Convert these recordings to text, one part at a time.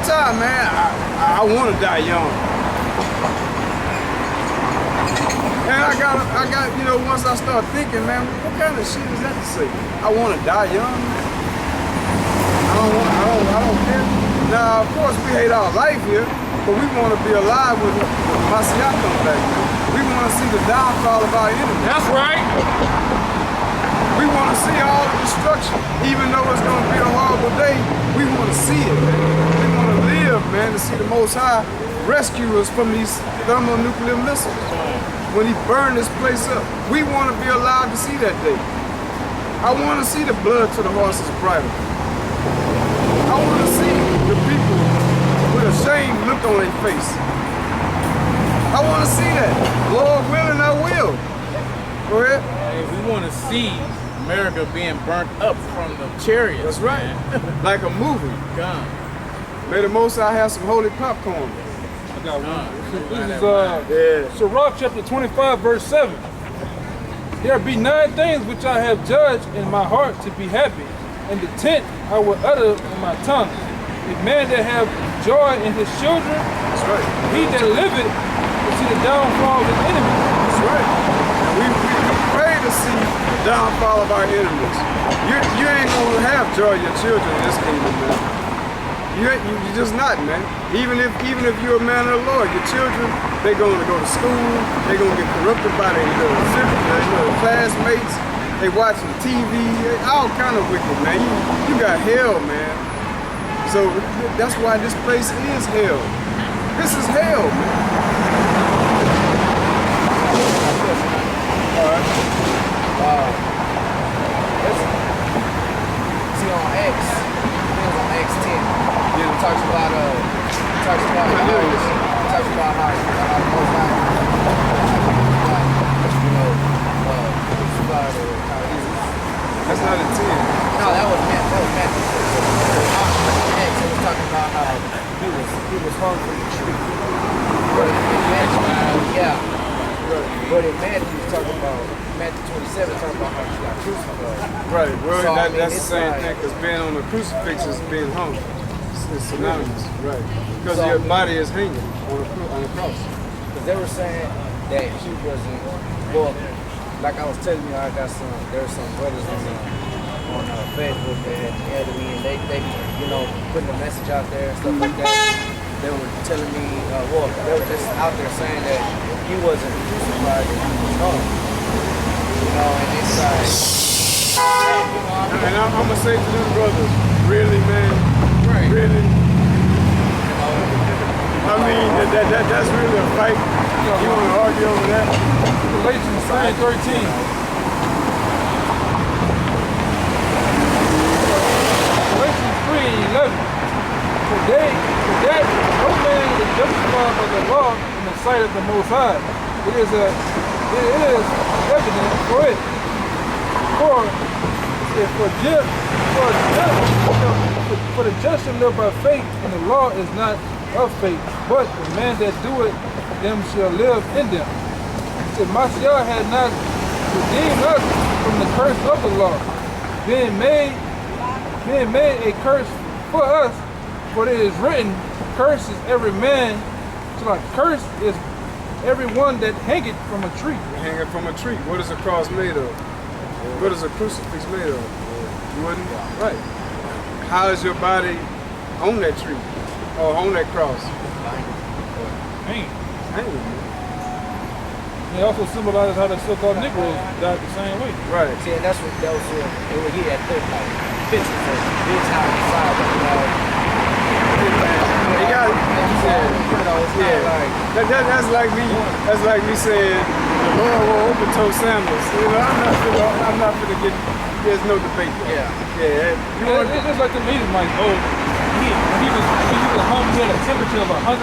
Sometimes, man, I want to die young. And I got, you know, once I start thinking, man, what kind of shit is that to say? I want to die young, man. I don't care. Now, of course, we hate our life here, but we want to be alive when Messiah comes back. We want to see the downfall of our enemies. That's right. We want to see all the destruction. Even though it's going to be a horrible day, we want to see it, man. We want to live, man, to see the Most High rescue us from these thermonuclear missiles. When he burned this place up, we want to be allowed to see that day. I want to see the blood to the horse's bridle. I want to see the people with a shamed look on their face. I want to see that. Lord willing, I will. Go ahead. Hey, we want to see America being burnt up from the chariots. That's right. Like a movie. Gun. May the Most High have some holy popcorn. I got one. This is Sirach chapter 25, verse 7. There be 9 things which I have judged in my heart to be happy, and the 10th I will utter in my tongue. A man that have joy in his children, That's right. he that liveth will see the downfall of his enemies. That's right. We pray to see the downfall of our enemies. You ain't gonna have joy in your children in this kingdom, man. You're just not, man. Even if you're a man of the Lord, your children, they're gonna go to school, they're gonna get corrupted by their little classmates, they watching TV, all kind of wicked, man. You got hell, man. So that's why this place is hell. This is hell, man. All right. See on X, on X10. Yeah. It talks about how That's not a 10. No, that was Matthew. X, it was talking about how he was hung from the tree. But in Matthew, but in Matthew, it's talking about Matthew 27, talking about how he got crucified. Right. Well, So, that's the it's same like, thing because being on the crucifix is being hung. It's synonymous, right? Because So, your body is hanging on the cross. Because they were saying that he wasn't, well, like I was telling you, there's some brothers on Facebook that had added me, and they you know, putting the message out there and stuff like that. They were telling me, they were just out there saying that he wasn't crucified, that he was hung. You know, and it's like, And I'm gonna say to them brothers, really, man, right. really. You know, I mean, that's really a fight. You want to argue over that? Galatians 3:13. Galatians 3:11. For that no man is justified by the law in the sight of the Most High. It is evident for it. For the just shall live by faith, and the law is not of faith, but the man that doeth them shall live in them. If Messiah had not redeemed us from the curse of the law, being made a curse for us, for it is written, curse is every man, so like curse is everyone that hangeth from a tree. Hanging from a tree. What is a cross made of? What is a crucifix made of? Wooden? Right. How is your body on that tree? Or on that cross? Hanging. Hanging. It also symbolizes how the so-called Negroes died the same way. Right. see, and that's what that was it. And when he had put like pictures of his house inside, They got it. That's like me saying the Lord will open toe sandals. You know, I'm not gonna get. There's no debate there. Yeah. You know, it's just like the leaders, like, when he was home, he had a temperature of 150.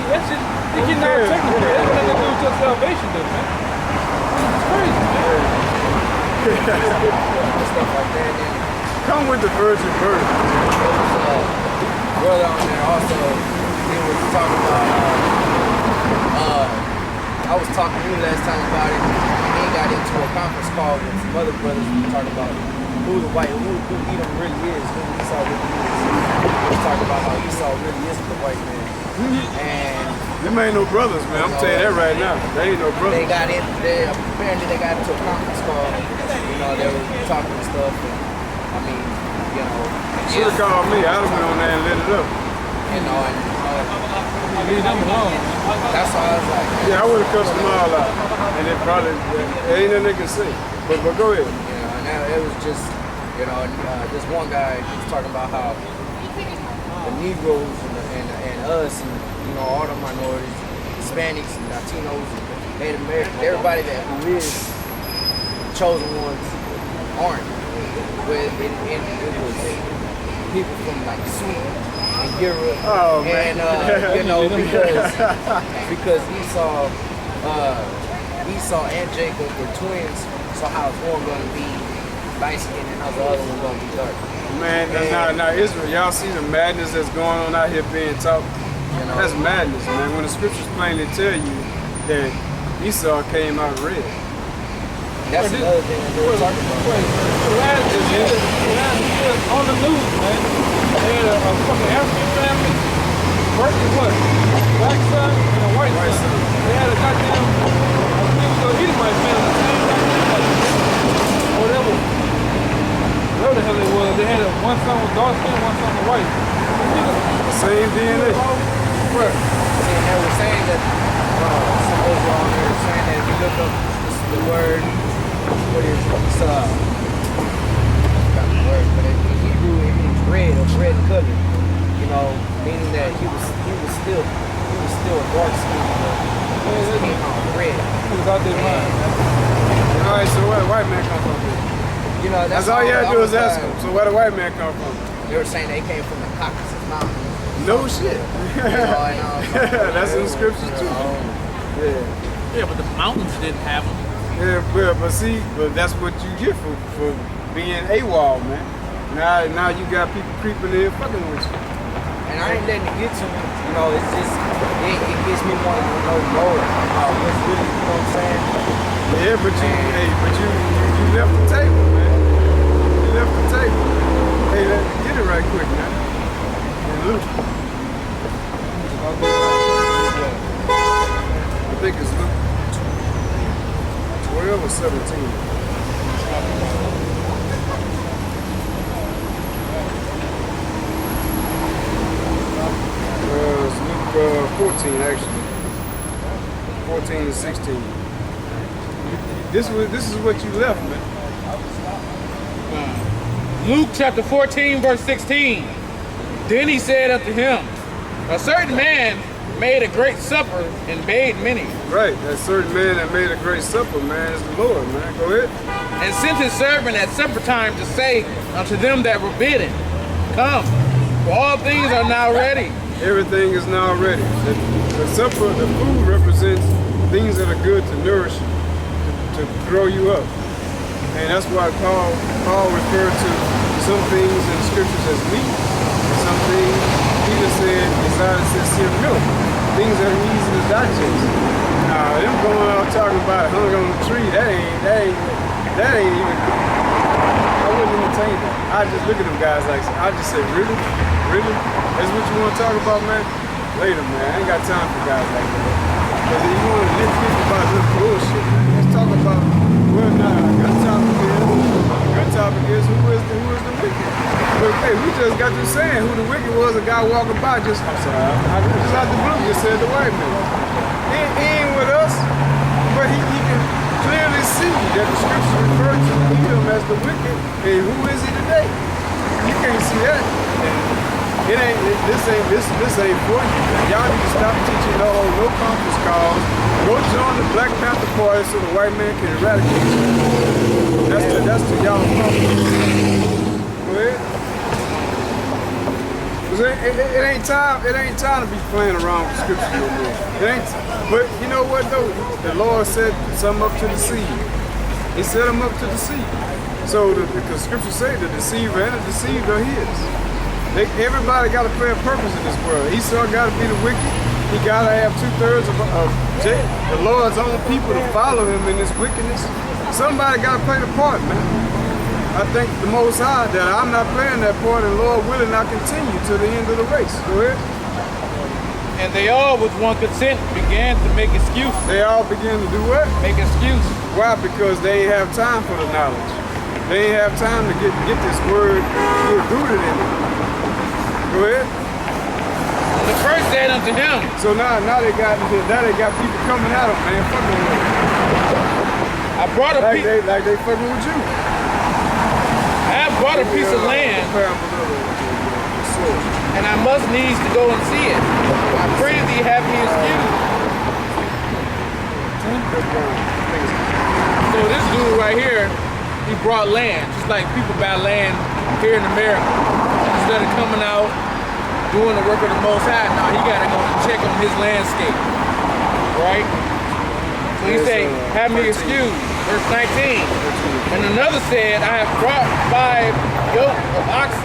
That's just, it get not technical. That's what they do with your salvation, though, man. It's crazy, man. stuff like that. And Come with the virgin birth. there was a brother on there also. He was talking about. I was talking to you last time about it. And he got into a conference call with some other brothers. We were talking about who the white, who Edom really is, who Esau really is. Let's talk about how Esau really isn't the white man. And them ain't no brothers, man. I'm telling you that right now. They ain't no brothers. Apparently they got into a conference call. You know, they were talking and stuff. And, I mean, you know. Should have called me. I'd have been on there and lit it up. You know, and Leave them alone. that's all I was like. Yeah, I would have cussed them all out. And it probably, ain't nothing they can say. But go ahead. You know, and that, it was just, you know, this one guy was talking about how the Negroes and us and, you know, all the minorities, Hispanics and Latinos and Native Americans, everybody who is chosen ones aren't. It was people from like Sweden and Europe. Oh, man. And, you know, because Esau and Jacob were twins, so how is one going to be light skinned and how the other one going to be dark? Man, now Israel, y'all see the madness that's going on out here being taught? You know, That's madness, man. When the scriptures plainly tell you that Esau came out red. that's another thing that we're talking about. Last year, on the news, man, they had a fucking African family, working what? Black son and a white son. They had a goddamn, I think so Edomite family, same whatever the hell it was. They had one son was dark skin, one son was white. Same DNA. Right. And they were saying that some over on there saying that if you look up the word, what is it? It's I forgot the word, but in Hebrew it means red or red color. You know, meaning that he was still a dark skin, but he came out red. He was out there mind. All right, so where the white man come from? You know, That's all you had to do is ask him. So where the white man come from? They were saying they came from the Caucasus Mountains. No shit. You know, and I was like, That's in the scriptures too. Yeah. Yeah, but the mountains didn't have them. Yeah, but see, that's what you get for being AWOL, man. Now you got people creeping in fucking with you. And I ain't letting it get to me. You know, it's just, it gets me wanting to know more about what's really, you know what I'm saying? Yeah, but you left the table, man. You left the table. Hey, get it right quick, man. Hey, Luke. I think it's Luke 12 or 17. It's Luke 14, actually. 14 and 16. This is what you left, man. Luke chapter 14, verse 16. Then he said unto him, a certain man made a great supper and bade many. Right, that certain man that made a great supper, man, is the Lord, man. Go ahead. And sent his servant at supper time to say unto them that were bidden, come, for all things are now ready. Everything is now ready. The supper, the food represents things that are good to nourish you, to grow you up. And that's why Paul referred to some things in the scriptures as meat. Some things Peter said, desired sincere milk. Things that are easy to digest. Now, them going out talking about hung on the tree, that ain't even, I wouldn't entertain that. I just look at them guys like, I just say, really? Really? That's what you want to talk about, man? Later, man. I ain't got time for guys like that. Because if you want to nitpick about this bullshit, man, let's talk about, well, nah, good topic is who is the wicked? But hey, we just got through saying who the wicked was, a guy walking by just, I'm sorry, I just out the blue just said the white man. He ain't with us, but he can clearly see that the scripture refers to him as the wicked. Hey, who is he today? You can't see that. This ain't for you. Y'all need to stop teaching no conference calls. Go join the Black Panther Party so the white man can eradicate you. That's to y'all conference. Go ahead. 'Cause it ain't time to be playing around with scripture no more. It ain't. But you know what though? The Lord set some up to deceive. He set them up to deceive. So the scriptures say the deceiver and the deceived are his. Everybody got to play a purpose in this world. Esau got to be the wicked. He got to have 2/3 of the Lord's own people to follow him in this wickedness. Somebody got to play the part, man. I thank the Most High that I'm not playing that part, and Lord willing, I continue to the end of the race. Go ahead. And they all with one consent began to make excuses. They all begin to do what? Make excuses. Why? Because they ain't have time for the knowledge. They ain't have time to get this word, get rooted in it. Go ahead. The first said unto him. So now they got people coming at them, man, fucking with them. I brought a piece. Like they fucking with you. I have brought a piece of land, and I must needs to go and see it. I pray thee have me excused. So this dude right here, he brought land, just like people buy land here in America. Instead of coming out, doing the work of the Most High, now he gotta go and check on his landscape, right? So he say, have me excused, verse 19. And another said, I have brought 5 yoke of oxen.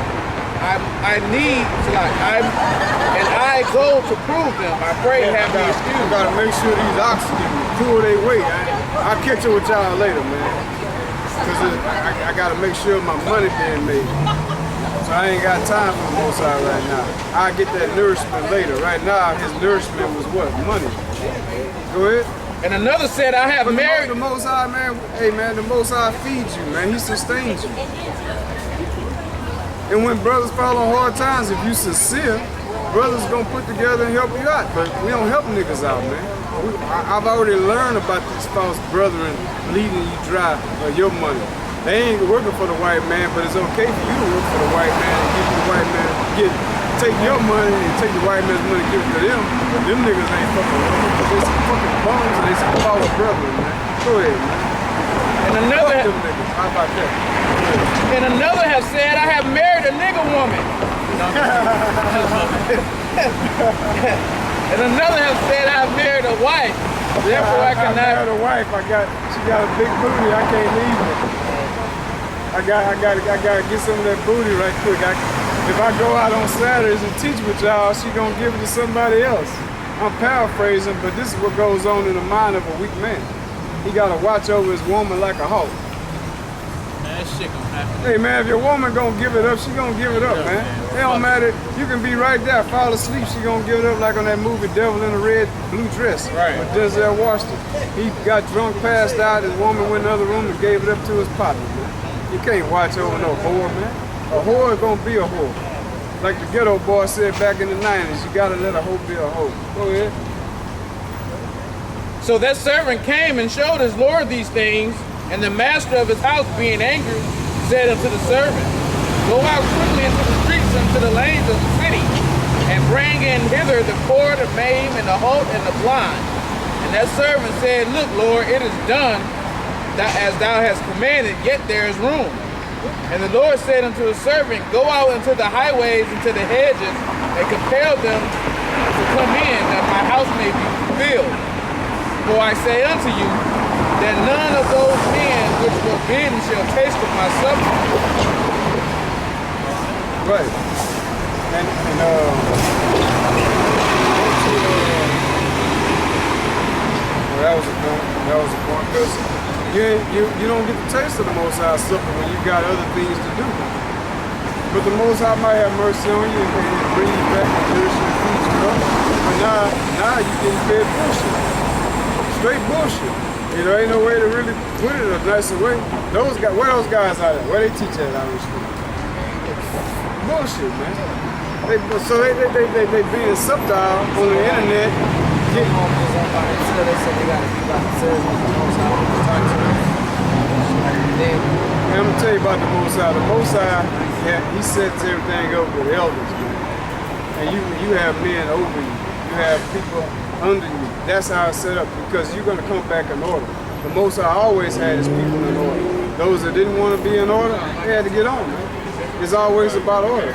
I need to and I go to prove them. I pray have me excused. You gotta make sure these oxen pull their weight. I'll catch up with y'all later, man. Cause I gotta make sure my money being made. So I ain't got time for the Most High right now. I'll get that nourishment later. Right now, his nourishment was what? Money. Go ahead. And another said, I have married. The Most High, man, hey man, the Most High feeds you, man. He sustains you. And when brothers fall on hard times, if you sincere, brothers gonna put together and help you out. But we don't help niggas out, man. I've already learned about these false brethren leading you dry of your money. They ain't working for the white man, but it's okay for you to work for the white man and give the white man, take your money and take the white man's money and give it to them. Them niggas ain't fucking working because they some fucking bums and they some false brethren, man. Go ahead, man. And another, fuck them niggas. How about that? And another have said, I have married a nigger woman. And another have said, I have married a wife. Therefore I cannot. I married a wife. She got a big booty. I can't leave her. I gotta get some of that booty right quick. If I go out on Saturdays and teach with y'all, she gonna give it to somebody else. I'm paraphrasing, but this is what goes on in the mind of a weak man. He gotta watch over his woman like a hawk. Man, that shit gonna happen. Hey man, if your woman gonna give it up, she gonna give it up, man. It don't matter. You can be right there, fall asleep, she gonna give it up like on that movie Devil in a Red Blue Dress. Right. With Denzel Washington. He got drunk, passed out, his woman went in the other room and gave it up to his partner, man. You can't watch over no whore, man. A whore is gonna be a whore. Like the ghetto boy said back in the 90s, you gotta let a hoe be a hoe. Go ahead. So that servant came and showed his lord these things, and the master of his house, being angry, said unto the servant, Go out quickly into the streets, into the lanes of the city, and bring in hither the poor, the maimed, and the halt, and the blind. And that servant said, Look, Lord, it is done as thou hast commanded, yet there is room. And the Lord said unto the servant, Go out into the highways, into the hedges, and compel them to come in, that my house may be filled. For I say unto you, that none of those men which were bidden shall taste of my supper. Right. And that was a point. Because you don't get the taste of the Most High supper when you got other things to do. But the Most High might have mercy on you and bring you back and nourish you and feed you up. But now you getting fed bullshit. Straight bullshit. You know, ain't no way to really put it a nicer way. Those guys, where those guys out at? Where they teach at out in the school? Bullshit, man. They being subtle on the internet. They said they gotta be like the servant of the Most High when they talk to them. I'm gonna tell you about the Most High. The Most High, yeah, he sets everything up with elders, man. And you have men over you. You have people under you. That's how it's set up, because you're gonna come back in order. The Most High always had his people in order. Those that didn't want to be in order, they had to get on, man. It's always about order.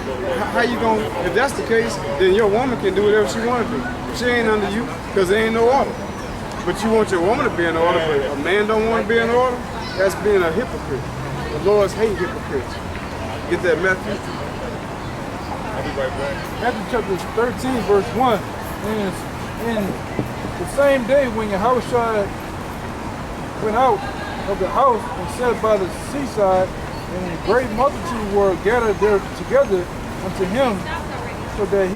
How you gonna, if that's the case, then your woman can do whatever she wanna do. She ain't under you, because there ain't no order. But you want your woman to be in order, but a man don't want to be in order, that's being a hypocrite. The Lord's hate hypocrites. Get that, Matthew? I'll be right back. Matthew chapter 13, verse 1. And in the same day when Yahushua went out of the house and sat by the seaside, And a great multitude were gathered there together unto him, so that he